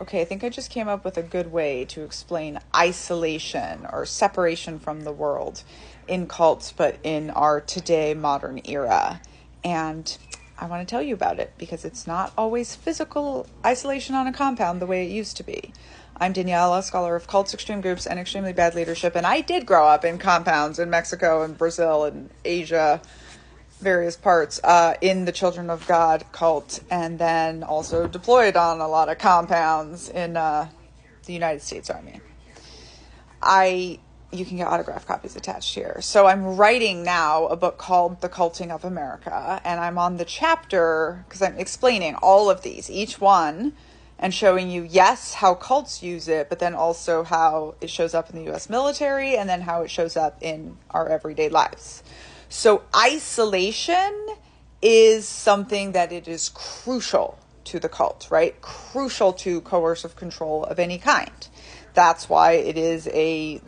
Okay, I think I just came up with a good way to explain isolation or separation from the world in cults, but in our today modern era. And I want to tell you about it because it's not always physical isolation on a compound the way it used to be. I'm Danielle, a scholar of cults, extreme groups, and extremely bad leadership, and I did grow up in compounds in Mexico and Brazil and Asia, various parts, in the Children of God cult, and then also deployed on a lot of compounds in the United States Army. You can get autograph copies attached here. So I'm writing now a book called The Culting of America, and I'm on the chapter, because I'm explaining all of these, each one, and showing you, yes, how cults use it, but then also how it shows up in the U.S. military, and then how it shows up in our everyday lives. So isolation is something that it is crucial to the cult, right? Crucial to coercive control of any kind. That's why it is a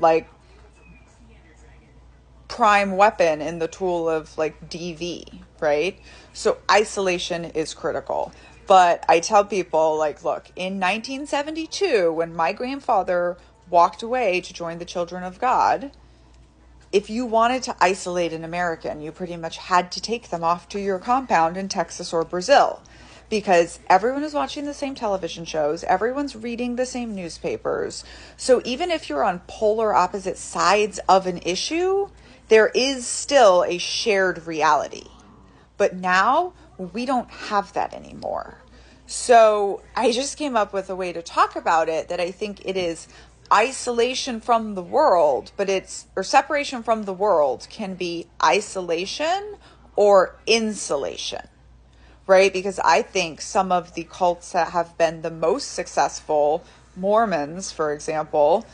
prime weapon in the tool of DV, right? So isolation is critical. But I tell people, look, in 1972, when my grandfather walked away to join the Children of God, if you wanted to isolate an American, you pretty much had to take them off to your compound in Texas or Brazil, because everyone is watching the same television shows, everyone's reading the same newspapers. So even if you're on polar opposite sides of an issue, there is still a shared reality. But now we don't have that anymore. So I just came up with a way to talk about it that I think it is isolation from the world, or separation from the world can be isolation or insulation, right? Because I think some of the cults that have been the most successful, Mormons, for example,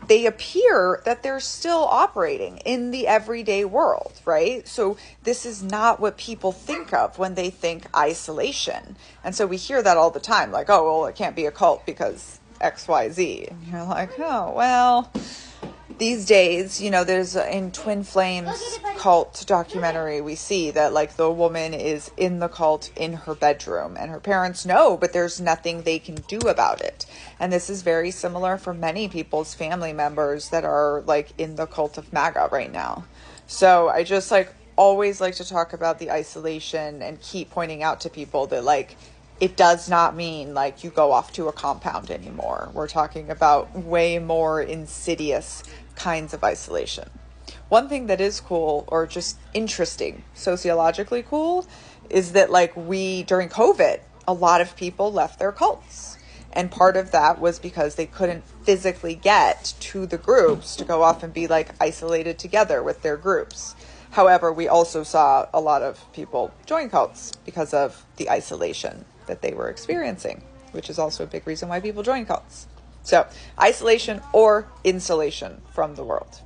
they appear that they're still operating in the everyday world, right? So this is not what people think of when they think isolation. And so we hear that all the time, like, oh, well, it can't be a cult because XYZ. And you're like, oh, well, these days, there's in Twin Flames cult documentary, we see that the woman is in the cult in her bedroom and her parents know, but there's nothing they can do about it. And this is very similar for many people's family members that are in the cult of MAGA right now. So I just always like to talk about the isolation and keep pointing out to people that it does not mean you go off to a compound anymore. We're talking about way more insidious kinds of isolation. One thing that is cool, or just interesting, sociologically cool, is that during COVID, a lot of people left their cults. And part of that was because they couldn't physically get to the groups to go off and be isolated together with their groups. However, we also saw a lot of people join cults because of the isolation that they were experiencing, which is also a big reason why people join cults. So isolation or insulation from the world.